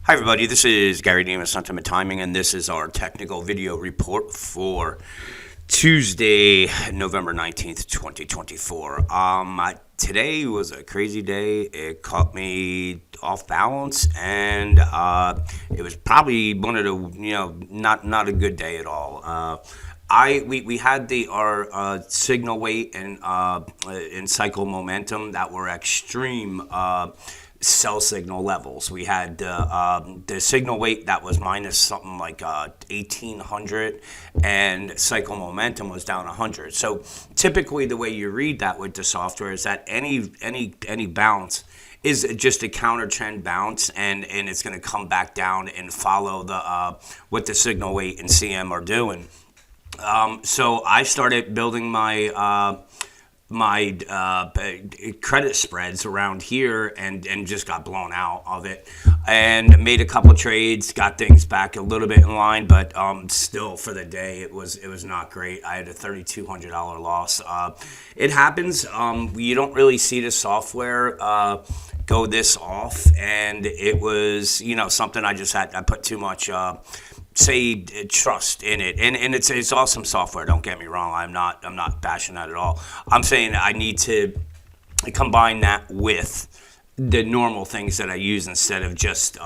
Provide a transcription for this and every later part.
Hi, everybody. This is Gary Demas, Sentiment Timing, and this is our technical video report for Tuesday, November 19th, 2024. Today was a crazy day. It caught me off balance, and it was probably one of the, not a good day at all. We had our signal weight and cycle momentum that were extreme sell signal levels. We had the signal weight that was minus something like 1800, and cycle momentum was down 100. So typically the way you read that with the software is that any bounce is just a counter trend bounce, and it's going to come back down and follow the what the signal weight and CM are doing. So I started building my credit spreads around here and just got blown out of it, and made a couple trades, got things back a little bit in line, but still for the day it was not great. I had a $3,200 loss. It happens. You don't really see the software go this off, and it was something I put too much trust in it, and it's awesome software. Don't get me wrong. I'm not bashing that at all. I'm saying I need to combine that with the normal things that I use instead of just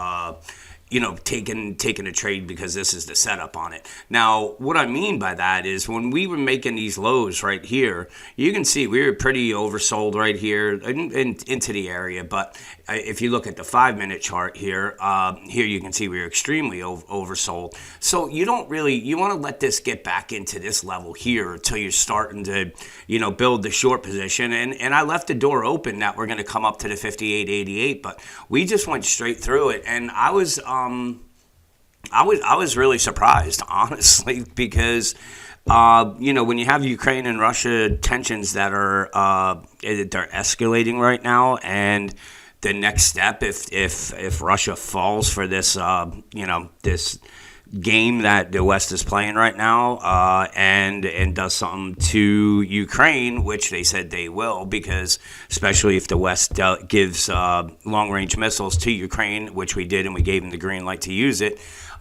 taking a trade because this is the setup on it. Now, what I mean by that is when we were making these lows right here, you can see we were pretty oversold right here into the area. But if you look at the 5-minute chart here, here you can see we were extremely oversold. So you want to let this get back into this level here until you're starting to, build the short position. And I left the door open that we're going to come up to the 58.88, but we just went straight through it. And I was really surprised, honestly, because when you have Ukraine and Russia tensions that are they're escalating right now, and the next step, if Russia falls for this this game that the West is playing right now, and does something to Ukraine, which they said they will, because especially if the West gives long-range missiles to Ukraine, which we did, and we gave them the green light to use it,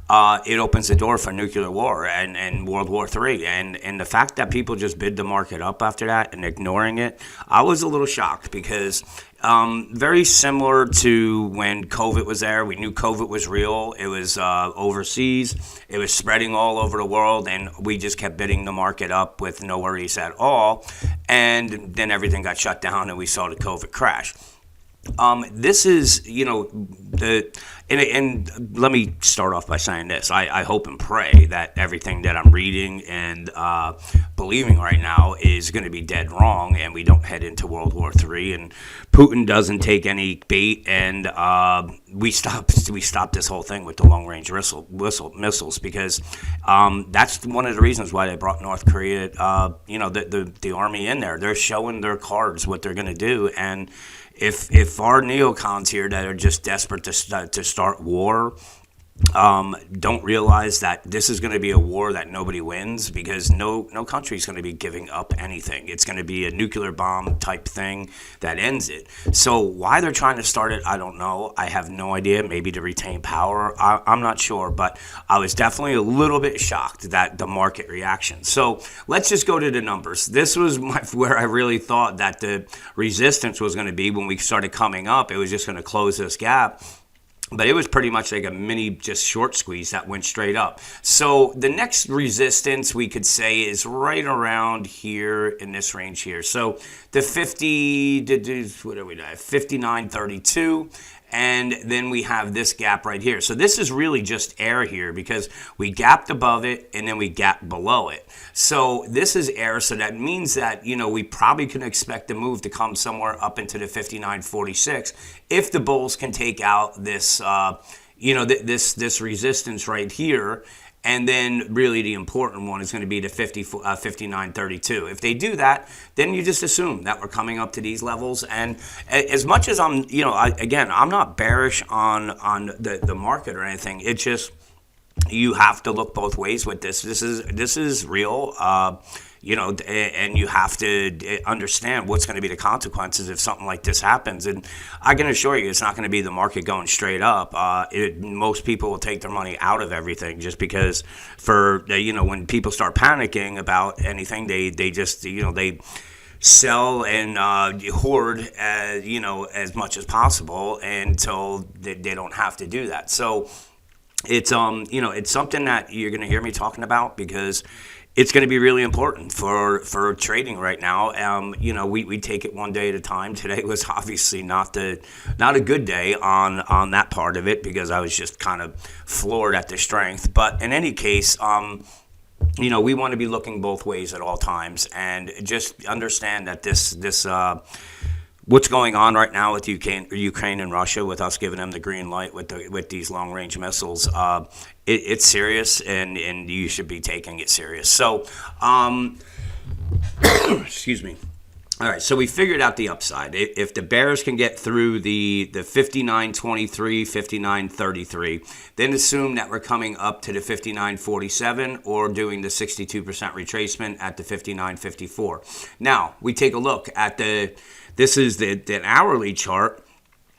it opens the door for nuclear war and World War III. And the fact that people just bid the market up after that and ignoring it, I was a little shocked, because very similar to when COVID was there. We knew COVID was real. It was overseas. It was spreading all over the world, and we just kept bidding the market up with no worries at all. And then everything got shut down, and we saw the COVID crash. This is, and let me start off by saying this. I hope and pray that everything that I'm reading and believing right now is going to be dead wrong, and we don't head into World War III, and Putin doesn't take any bait, and we stop this whole thing with the long-range missiles, because that's one of the reasons why they brought North Korea, the army in there. They're showing their cards what they're going to do, and if our neocons here that are just desperate to start war don't realize that this is going to be a war that nobody wins, because no country is going to be giving up anything. It's going to be a nuclear bomb type thing that ends it. So why they're trying to start it, I don't know. I have no idea. Maybe to retain power. I'm not sure, but I was definitely a little bit shocked that the market reaction. So let's just go to the numbers. This was where I really thought that the resistance was going to be when we started coming up. It was just going to close this gap. But it was pretty much like a mini just short squeeze that went straight up. So the next resistance we could say is right around here in this range here. So the 59.32. And then we have this gap right here. So this is really just air here, because we gapped above it and then we gapped below it. So this is air. So that means that, we probably can expect the move to come somewhere up into the 59.46 if the bulls can take out this, this resistance right here. And then really the important one is going to be the 59.32. If they do that, then you just assume that we're coming up to these levels. And as much as I'm, I'm not bearish on the market or anything. It's just you have to look both ways with this. This is real. and you have to understand what's going to be the consequences if something like this happens. And I can assure you, it's not going to be the market going straight up. Most people will take their money out of everything just because when people start panicking about anything, they just, they sell and hoard as much as possible until they don't have to do that. So it's it's something that you're going to hear me talking about because it's going to be really important for trading right now. We take it one day at a time. Today was obviously not a good day on that part of it because I was just kind of floored at the strength. But in any case, we want to be looking both ways at all times and just understand that this what's going on right now with Ukraine and Russia, with us giving them the green light with these long range missiles, it's serious, and you should be taking it serious. So, excuse me. All right, so we figured out the upside. If the bears can get through the 59.23, 59.33, then assume that we're coming up to the 59.47 or doing the 62% retracement at the 59.54. Now, we take a look at this is the hourly chart.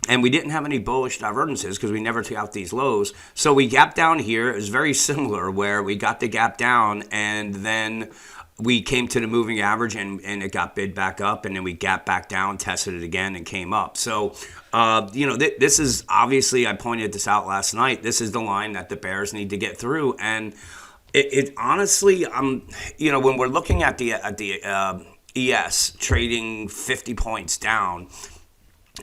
And we didn't have any bullish divergences because we never took out these lows. So we gapped down here. It was very similar where we got the gap down and then we came to the moving average and it got bid back up, and then we gapped back down, tested it again, and came up. So, this is obviously, I pointed this out last night, this is the line that the bears need to get through. And it honestly, when we're looking at the ES trading 50 points down,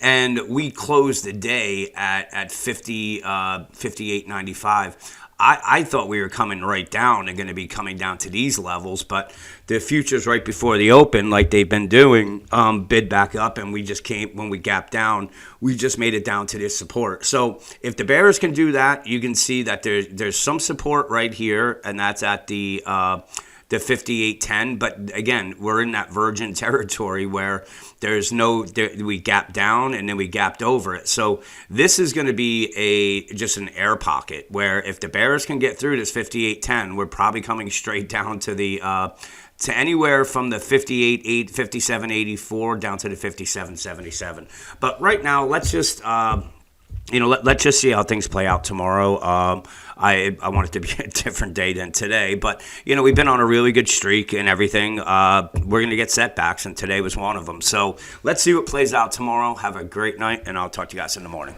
and we closed the day at 58.95. I thought we were coming right down and going to be coming down to these levels, but the futures right before the open, like they've been doing, bid back up, and we just when we gapped down, we just made it down to this support. So if the bears can do that, you can see that there's some support right here, and that's at the 58.10, but again, we're in that virgin territory where we gapped down and then we gapped over it. So this is going to be just an air pocket where if the bears can get through this 58.10, we're probably coming straight down to to anywhere from the 57.84 down to the 57.77. But right now, let's just let's just see how things play out tomorrow. I want it to be a different day than today, but we've been on a really good streak and everything. We're going to get setbacks, and today was one of them. So let's see what plays out tomorrow. Have a great night, and I'll talk to you guys in the morning.